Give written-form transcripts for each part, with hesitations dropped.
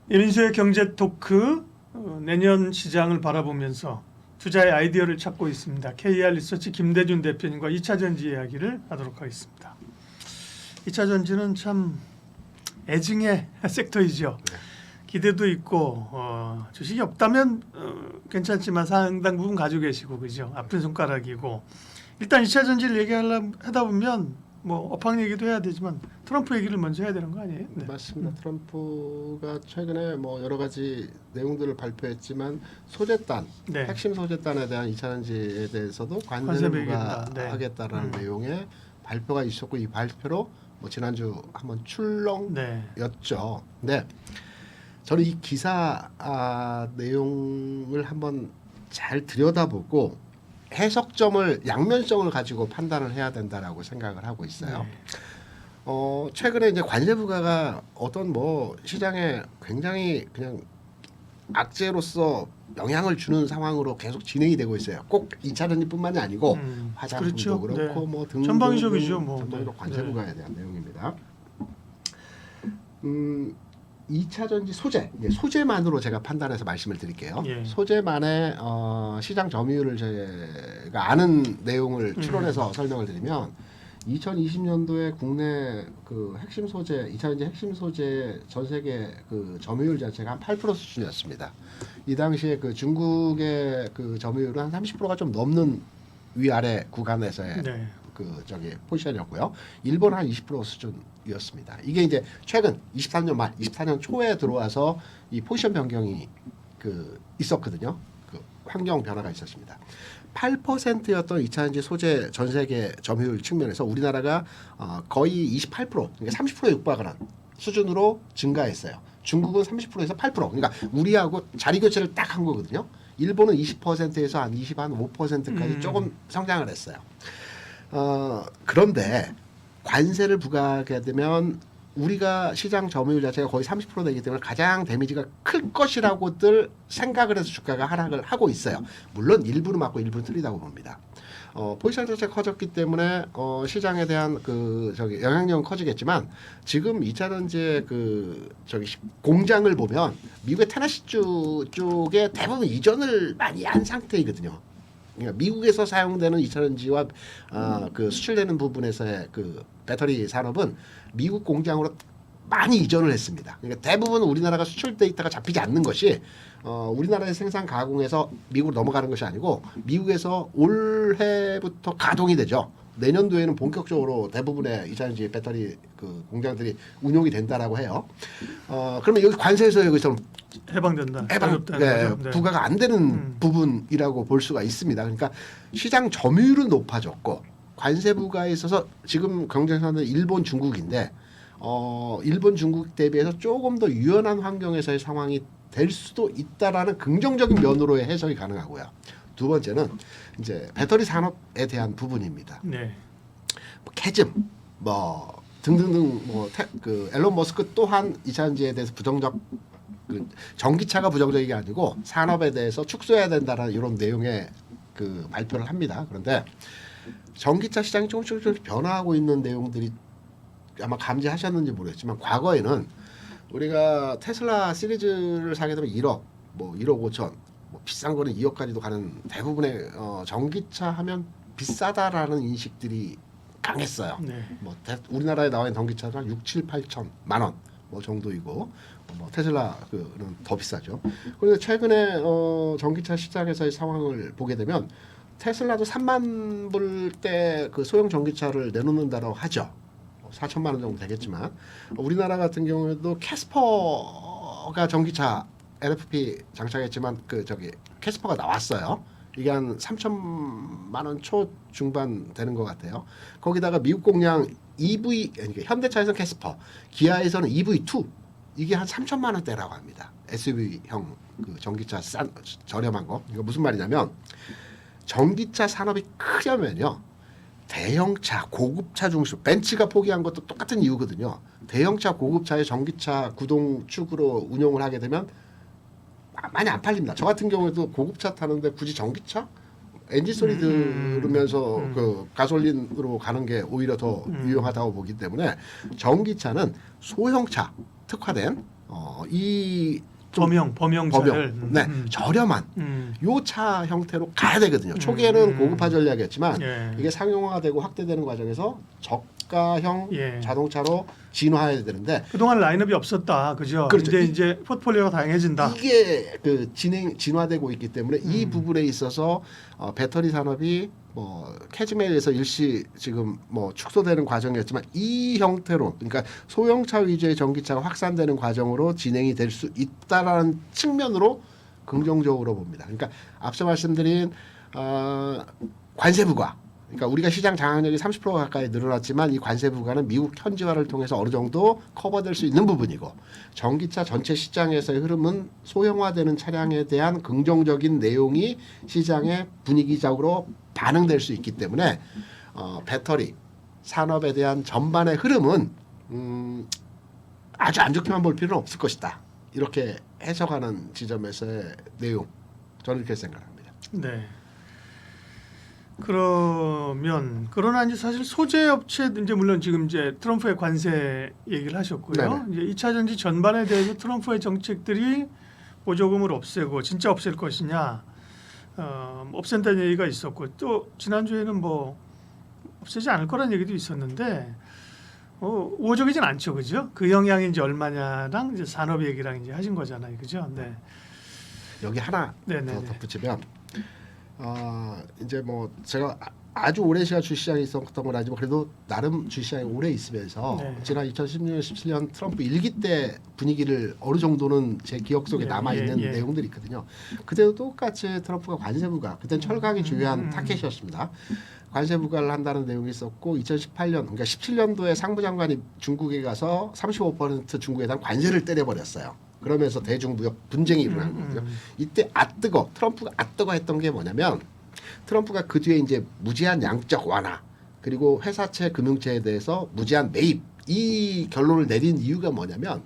이민수의 경제 토크 내년 시장을 바라보면서 투자의 아이디어를 찾고 있습니다. KR 리서치 김대준 대표님과 2차 전지 이야기를 하도록 하겠습니다. 2차 전지는 참 애증의 섹터이죠. 기대도 있고 주식이 없다면 괜찮지만 상당 부분 가지고 계시고 그죠. 아픈 손가락이고 일단 2차 전지를 얘기하다 보면 뭐 업황 얘기도 해야 되지만 트럼프 얘기를 먼저 해야 되는 거 아니에요? 네. 맞습니다. 트럼프가 최근에 뭐 여러 가지 내용들을 발표했지만 소재단, 네. 핵심 소재단에 대한 2차 전지에 대해서도 관세 관세를 매기겠다. 네. 부과하겠다라는 내용의 발표가 있었고 이 발표로 뭐 지난주 한번 네. 출렁였죠. 네. 저는 이 기사 내용을 한번 잘 들여다보고 해석점을 양면성을 가지고 판단을 해야 된다라고 생각을 하고 있어요. 네. 최근에 이제 관세 부과가 어떤 뭐 시장에 굉장히 그냥 악재로서 영향을 주는 상황으로 계속 진행이 되고 있어요. 꼭 2차 전지뿐만이 아니고 화장품도 그렇죠. 그렇고 네. 뭐 등등 전방위적이죠, 뭐. 전방위로 네. 관세 네. 부과에 대한 내용입니다. 2차 전지 소재, 이제 소재만으로 제가 판단해서 말씀을 드릴게요. 예. 소재만의 시장 점유율을 제가 아는 내용을 추론해서 설명을 드리면 2020년도에 국내 그 핵심 소재, 2차 전지 핵심 소재 전 세계 그 점유율 자체가 한 8% 수준이었습니다. 이 당시에 그 중국의 그 점유율은 한 30%가 좀 넘는 위아래 구간에서의 네. 그 저기 포지션이었고요. 일본 한 20% 수준이었습니다. 이게 이제 최근 23년 말, 24년 초에 들어와서 이 포지션 변경이 그 있었거든요. 그 환경 변화가 있었습니다. 8%였던 2차 전지 소재 전 세계 점유율 측면에서 우리나라가 거의 28%, 그러니까 30%에 육박을 한 수준으로 증가했어요. 중국은 30%에서 8%, 그러니까 우리하고 자리 교체를 딱 한 거거든요. 일본은 20%에서 한 5%까지 조금 성장을 했어요. 그런데 관세를 부과하게 되면 우리가 시장 점유율 자체가 거의 30% 되기 때문에 가장 데미지가 클 것이라고들 생각을 해서 주가가 하락을 하고 있어요. 물론 일부는 맞고 일부는 틀리다고 봅니다. 포지션 자체가 커졌기 때문에 시장에 대한 그 저기 영향력은 커지겠지만 지금 2차 전지의 그 저기 공장을 보면 미국의 테네시주 쪽에 대부분 이전을 많이 한 상태이거든요. 그러니까 미국에서 사용되는 2차 전지와 그 수출되는 부분에서의 그 배터리 산업은 미국 공장으로 많이 이전을 했습니다. 그러니까 대부분 우리나라가 수출 데이터가 잡히지 않는 것이 우리나라의 생산 가공에서 미국으로 넘어가는 것이 아니고 미국에서 올해부터 가동이 되죠. 내년도에는 본격적으로 대부분의 2차 전지 배터리 그 공장들이 운용이 된다라고 해요. 그러면 여기 관세에서 여기서 해방된다. 네, 거죠. 네. 부과가 안 되는 부분이라고 볼 수가 있습니다. 그러니까 시장 점유율은 높아졌고 관세 부과에 있어서 지금 경쟁사는 일본, 중국인데 일본, 중국 대비해서 조금 더 유연한 환경에서의 상황이 될 수도 있다라는 긍정적인 면으로의 해석이 가능하고요. 두 번째는 이제 배터리 산업에 대한 부분입니다. 네. 뭐 캐즘, 뭐 등등등 그 앨런 머스크 또한 2차 전지에 대해서 부정적 그 전기차가 부정적이 아니고 산업에 대해서 축소해야 된다라는 이런 내용의 그 발표를 합니다. 그런데 전기차 시장이 조금씩 변화하고 있는 내용들이 아마 감지하셨는지 모르겠지만 과거에는 우리가 테슬라 시리즈를 사게 되면 1억, 뭐 1억 5천, 뭐 비싼 거는 2억까지도 가는 대부분의 전기차 하면 비싸다라는 인식들이 강했어요. 네. 뭐 우리나라에 나와 있는 전기차는 한 6, 7, 8천만 원 뭐 정도이고 뭐 테슬라 그는 더 비싸죠. 그런데 최근에 전기차 시장에서의 상황을 보게 되면 테슬라도 3만 불대 그 소형 전기차를 내놓는다고 하죠. 4천만 원 정도 되겠지만 우리나라 같은 경우에도 캐스퍼가 전기차 LFP 장착했지만 그 저기 캐스퍼가 나왔어요. 이게 한 3천만 원 초 중반 되는 것 같아요. 거기다가 미국 공장 EV, 그러니까 현대차에서는 캐스퍼, 기아에서는 EV2 이게 한 3천만 원대라고 합니다. SUV형 그 전기차 저렴한 거. 이거 무슨 말이냐면 전기차 산업이 크려면요. 대형차, 고급차 중심, 벤츠가 포기한 것도 똑같은 이유거든요. 대형차, 고급차의 전기차 구동축으로 운용을 하게 되면 많이 안 팔립니다. 저 같은 경우에도 고급차 타는데 굳이 전기차? 엔진 소리 들으면서 그 가솔린으로 가는 게 오히려 더 유용하다고 보기 때문에 전기차는 소형차 특화된 이 범용차를 네, 저렴한 요 차 형태로 가야 되거든요. 초기에는 고급화 전략이었지만 예. 이게 상용화되고 확대되는 과정에서 저가형 예. 자동차로 진화해야 되는데 그동안 라인업이 없었다, 그죠? 그렇죠. 이제 포트폴리오가 다양해진다. 이게 그 진화되고 있기 때문에 이 부분에 있어서 배터리 산업이 뭐 캐즈메일에서 일시 지금 뭐 축소되는 과정이었지만 이 형태로 그러니까 소형차 위주의 전기차가 확산되는 과정으로 진행이 될 수 있다라는 측면으로 긍정적으로 봅니다. 그러니까 앞서 말씀드린 관세 부과 그러니까 우리가 시장 장악력이 30% 가까이 늘어났지만 이 관세 부과는 미국 현지화를 통해서 어느 정도 커버될 수 있는 부분이고 전기차 전체 시장에서의 흐름은 소형화되는 차량에 대한 긍정적인 내용이 시장의 분위기적으로 반영될 수 있기 때문에 배터리 산업에 대한 전반의 흐름은 아주 안 좋게만 볼 필요는 없을 것이다. 이렇게 해석하는 지점에서의 내용 저는 이렇게 생각합니다. 네. 그러나 이제 사실 소재 업체 이제 물론 지금 이제 트럼프의 관세 얘기를 하셨고요. 네네. 이제 2차 전지 전반에 대해서 트럼프의 정책들이 보조금을 없애고 진짜 없앨 것이냐, 없앤다는 얘기가 있었고 또 지난주에는 뭐 없애지 않을 거라는 얘기도 있었는데 우호적이진 않죠, 그죠? 그 영향이 이제 얼마냐랑 이제 산업 얘기랑 이제 하신 거잖아요, 그죠? 네. 여기 하나 네네네. 더 덧붙이면 이제 뭐 제가 아주 오랜 시간 주시장에 있었던 건 아니지만 그래도 나름 주시장에 오래 있으면서 네. 지난 2016년, 17년 트럼프 일기 때 분위기를 어느 정도는 제 기억 속에 예, 남아 있는 예, 예. 내용들이 있거든요. 그때도 똑같이 트럼프가 관세 부과, 그때는 철강이 중요한 타켓이었습니다. 관세 부과를 한다는 내용이 있었고 2018년 그러니까 17년도에 상부장관이 중국에 가서 35% 중국에 대한 관세를 때려버렸어요. 그러면서 대중무역 분쟁이 일어난 거거든요. 이때 아뜨거 트럼프가 아뜨거 했던 게 뭐냐면 트럼프가 그 뒤에 이제 무제한 양적 완화 그리고 회사채 금융채에 대해서 무제한 매입 이 결론을 내린 이유가 뭐냐면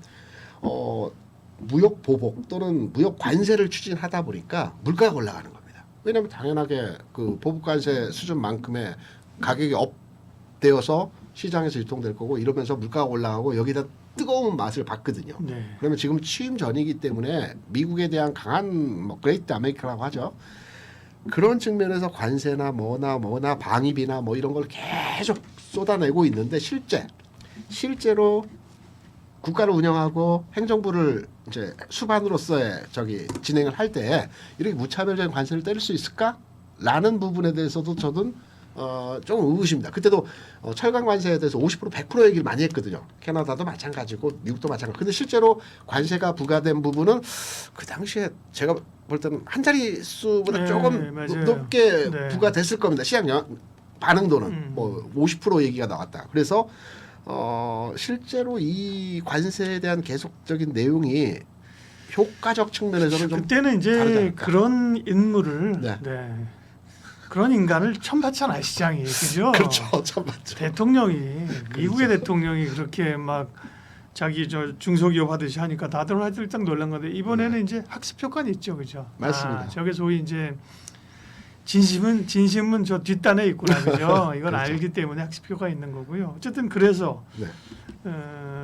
무역 보복 또는 무역 관세를 추진하다 보니까 물가가 올라가는 겁니다. 왜냐하면 당연하게 그 보복 관세 수준만큼의 가격이 업되어서 시장에서 유통될 거고 이러면서 물가가 올라가고 여기다 뜨거운 맛을 봤거든요. 네. 그러면 지금 취임 전이기 때문에 미국에 대한 강한 뭐 그레이트 아메리카라고 하죠. 그런 측면에서 관세나 뭐나 방위비나 뭐 이런 걸 계속 쏟아내고 있는데 실제로 국가를 운영하고 행정부를 이제 수반으로서의 진행을 할 때 이렇게 무차별적인 관세를 때릴 수 있을까라는 부분에 대해서도 저는 좀 의구심입니다. 그때도 철강 관세에 대해서 50% 100% 얘기를 많이 했거든요. 캐나다도 마찬가지고 미국도 마찬가지. 근데 실제로 관세가 부과된 부분은 그 당시에 제가 볼 때는 한 자릿수보다 네, 조금 맞아요. 높게 네. 부과됐을 겁니다. 시장 반응도는 뭐 50% 얘기가 나왔다. 그래서 실제로 이 관세에 대한 계속적인 내용이 효과적 측면에서는 좀 그때는 이제 다르지 않을까. 그런 인물을 네. 그런 인간을 처음 봤잖아요, 시장이. 그죠? 그렇죠. 참 맞죠. 대통령이 미국의 대통령이 그렇게 막 자기 중소기업 하듯이 하니까 다들 화들짝 놀란 건데 이번에는 이제 학습 효과는 있죠, 그죠? 맞습니다. 저게 소위 이제 진심은 저 뒷단에 있구나, 그죠? 이걸 그렇죠. 알기 때문에 학습 효과 있는 거고요. 어쨌든 그래서 네.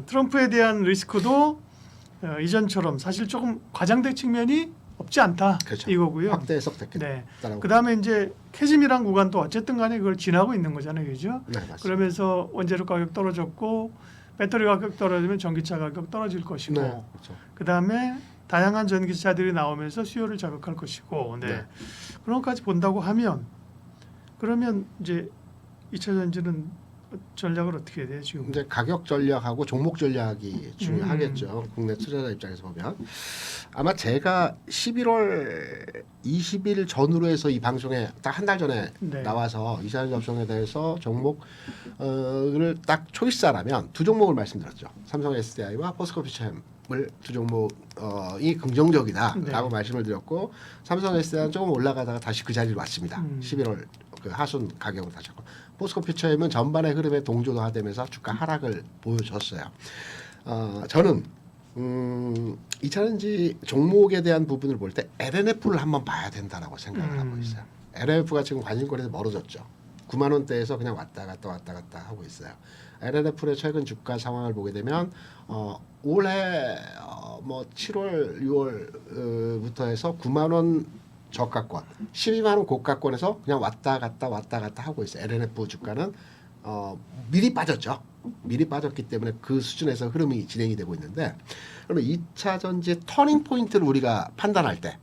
트럼프에 대한 리스크도 이전처럼 사실 조금 과장된 측면이 없지 않다, 그렇죠. 이거고요. 확대 해석됐겠다. 네. 그다음에 이제 캐즘이란 구간도 어쨌든 간에 그걸 지나고 있는 거잖아요, 그죠? 네, 맞습니다. 그러면서 원재료 가격 떨어졌고 배터리 가격 떨어지면 전기차 가격 떨어질 것이고, 네, 그렇죠. 그다음에 다양한 전기차들이 나오면서 수요를 자극할 것이고, 네. 네. 그런 것까지 본다고 하면 그러면 이제 2차 전지는 전략을 어떻게 해야 돼요 지금? 이제 가격 전략하고 종목 전략이 중요하겠죠. 국내 투자자 입장에서 보면 아마 제가 11월 20일 전후로 해서 이 방송에 딱 한 달 전에 네. 나와서 이사전 접종에 대해서 종목을 딱 초이스하라면 두 종목을 말씀드렸죠. 삼성 SDI와 포스코 피처엠을 두 종목이 긍정적이다라고 네. 말씀을 드렸고 삼성 SDI는 조금 올라가다가 다시 그 자리로 왔습니다. 11월 그 하순 가격으로 다시 왔고 포스코 피처엠은 전반의 흐름에 동조화되면서 주가 하락을 보여줬어요. 저는 2차전지 종목에 대한 부분을 볼 때 LNF를 한번 봐야 된다라고 생각을 하고 있어요. LNF가 지금 관심거리에서 멀어졌죠. 9만 원대에서 그냥 왔다 갔다 하고 있어요. LNF의 최근 주가 상황을 보게 되면 올해 뭐 7월, 6월부터 해서 9만 원 저가권, 12만 원 고가권에서 그냥 왔다 갔다 하고 있어요. LNF 주가는 미리 빠졌죠. 미리 빠졌기 때문에 그 수준에서 흐름이 진행이 되고 있는데, 그러면 2차 전지의 터닝 포인트를 우리가 판단할 때,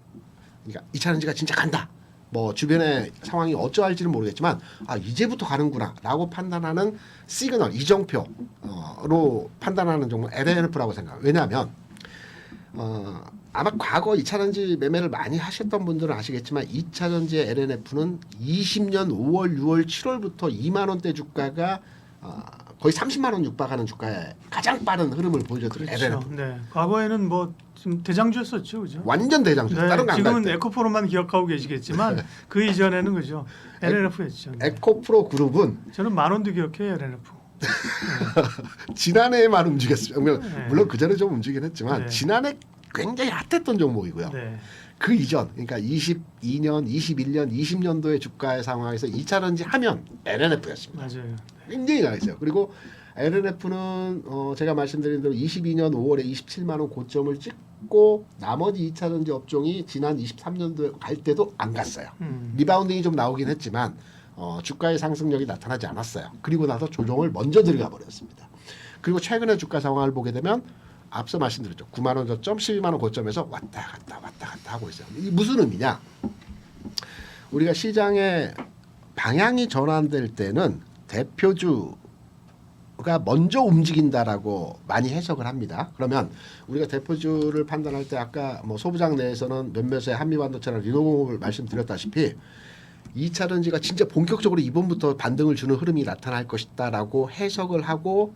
그러니까 2차 전지가 진짜 간다. 뭐 주변의 상황이 어쩌할지는 모르겠지만 이제부터 가는구나라고 판단하는 시그널, 이정표로 판단하는 종목 LNF라고 생각해요. 왜냐하면 아마 과거 2차 전지 매매를 많이 하셨던 분들은 아시겠지만 2차 전지의 LNF는 20년 5월, 6월, 7월부터 2만 원대 주가가 거의 30만 원 육박하는 주가에 가장 빠른 흐름을 보여줬던 그렇죠. LNF. 네. 과거에는 뭐 지금 대장주였었죠, 그죠? 완전 대장주. 네, 다른 거 안 갈 지금은 때. 에코프로만 기억하고 계시겠지만 그 이전에는 그죠? LNF였죠. 네. 에코프로 그룹은 저는 10,000원도 기억해요, LNF. 지난해만 움직였어요. 네. 물론 그 전에 좀 움직이긴 했지만 네. 지난해 굉장히 핫했던 종목이고요. 네. 그 이전, 그러니까 22년, 21년, 20년도의 주가의 상황에서 2차 전지 하면 LNF였습니다. 맞아요. 굉장히 강했어요. 그리고 LNF는 제가 말씀드린 대로 22년 5월에 27만 원 고점을 찍고 나머지 2차 전지 업종이 지난 23년도에 갈 때도 안 갔어요. 리바운딩이 좀 나오긴 했지만 주가의 상승력이 나타나지 않았어요. 그리고 나서 조정을 먼저 들어가 버렸습니다. 그리고 최근의 주가 상황을 보게 되면 앞서 말씀드렸죠. 9만 원 저점, 12만 원 고점에서 왔다 갔다 하고 있어요. 이게 무슨 의미냐? 우리가 시장의 방향이 전환될 때는 대표주가 먼저 움직인다라고 많이 해석을 합니다. 그러면 우리가 대표주를 판단할 때 아까 뭐 소부장 내에서는 몇몇의 한미반도체나 리노공업을 말씀드렸다시피 2차 전지가 진짜 본격적으로 이번부터 반등을 주는 흐름이 나타날 것이다라고 해석을 하고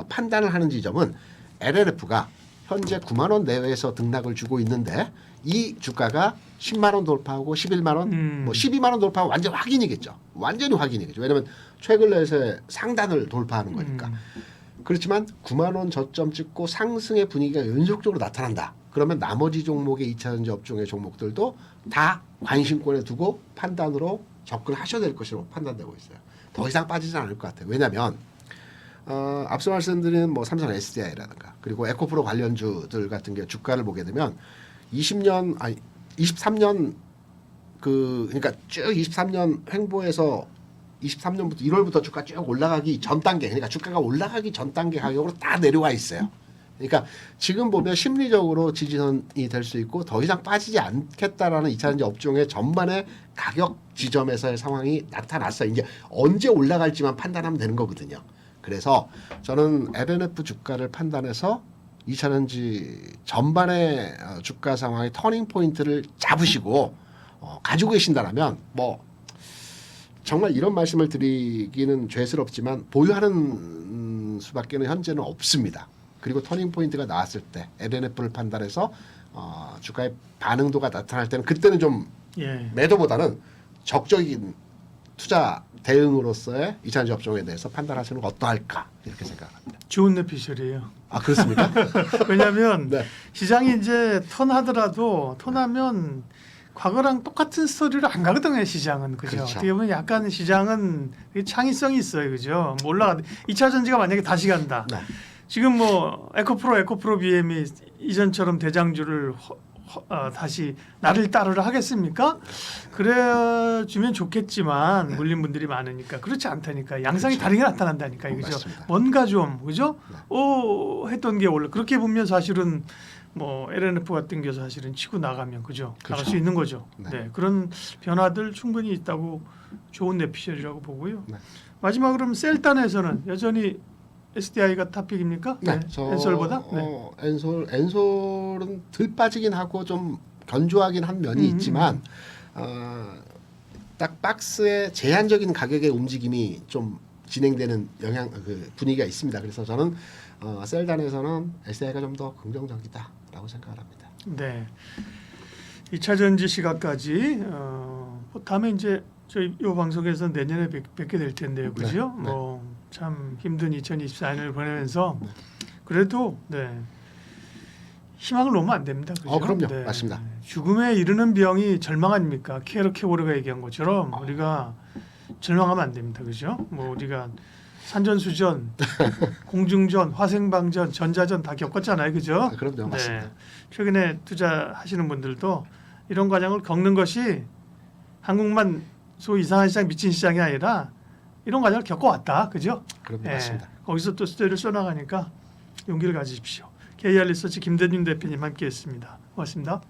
판단을 하는 지점은 LNF가 현재 9만 원 내외에서 등락을 주고 있는데 이 주가가 10만 원 돌파하고 11만 원, 뭐 12만 원 돌파하면 완전 확인이겠죠. 완전히 확인이겠죠. 왜냐하면 최근에서의 상단을 돌파하는 거니까. 그렇지만 9만 원 저점 찍고 상승의 분위기가 연속적으로 나타난다. 그러면 나머지 종목의 2차 전지 업종의 종목들도 다 관심권에 두고 판단으로 접근하셔야 될 것으로 판단되고 있어요. 더 이상 빠지진 않을 것 같아요. 왜냐하면 앞서 말씀드린 뭐 삼성 SDI라든가 그리고 에코프로 관련주들 같은 게 주가를 보게 되면 23년 그러니까 쭉 23년 횡보해서 23년부터 1월부터 주가 쭉 올라가기 전 단계, 그러니까 주가가 올라가기 전 단계 가격으로 다 내려와 있어요. 그러니까 지금 보면 심리적으로 지지선이 될 수 있고 더 이상 빠지지 않겠다라는 2차 전지 업종의 전반의 가격 지점에서의 상황이 나타났어요. 이제 언제 올라갈지만 판단하면 되는 거거든요. 그래서 저는 LNF 주가를 판단해서 2차 전지 전반의 주가 상황의 터닝 포인트를 잡으시고 가지고 계신다라면 뭐 정말 이런 말씀을 드리기는 죄스럽지만 보유하는 수밖에는 현재는 없습니다. 그리고 터닝 포인트가 나왔을 때 LNF를 판단해서 주가의 반응도가 나타날 때는 그때는 좀 매도보다는 적극적인 투자 대응으로서의 2차 전지 업종에 대해서 판단하시는 거 어떠할까 이렇게 생각합니다. 좋은 내피셜이에요. 아 그렇습니까? 왜냐하면 네. 시장이 이제 턴하더라도 턴하면 과거랑 똑같은 스토리로 안 가거든요. 시장은 그죠. 그렇죠. 어떻게 보면 약간 시장은 창의성이 있어요. 그죠. 뭐 올라가 2차 전지가 만약에 다시 간다. 네. 지금 뭐 에코프로 BM이 이전처럼 대장주를 다시 나를 따르려 하겠습니까? 그래 주면 좋겠지만 물린 분들이 많으니까 그렇지 않다니까 양상이 그렇죠. 다르게 나타난다니까 이거죠. 맞습니다. 뭔가 좀 그죠? 했던 게 원래 그렇게 보면 사실은 뭐 LNF가 땡겨서 사실은 치고 나가면 그죠? 나갈 그렇죠. 수 있는 거죠. 네. 네. 그런 변화들 충분히 있다고 좋은 내피셜이라고 보고요. 네. 마지막으로 그럼 셀단에서는 여전히 SDI가 탑픽입니까? 네, 엔솔보다? 네. 엔솔은 덜 빠지긴 하고 좀 견조하긴 한 면이 있지만 딱 박스의 제한적인 가격의 움직임이 좀 진행되는 분위기가 있습니다. 그래서 저는 셀단에서는 SDI가 좀 더 긍정적이다라고 생각을 합니다. 네. 2차 전지 시각까지 다음에 이제 저희 이 방송에서 내년에 뵙게 될 텐데요, 그죠? 네. 뭐 참 힘든 2024년을 보내면서 그래도 희망을 놓으면 안 됩니다, 그죠? 그럼요, 맞습니다. 죽음에 이르는 병이 절망 아닙니까? 케어케고르가 얘기한 것처럼 우리가 절망하면 안 됩니다, 그죠? 뭐 우리가 산전수전, 공중전, 화생방전, 전자전 다 겪었잖아요, 그죠? 아, 그럼요, 맞습니다. 최근에 투자하시는 분들도 이런 과정을 겪는 것이 한국만 소위 이상한 시장, 미친 시장이 아니라 이런 과정을 겪어왔다, 그죠? 그럼요, 맞습니다. 거기서 또 스토리를 써나가니까 용기를 가지십시오. KR 리서치 김대준 대표님 함께했습니다. 고맙습니다.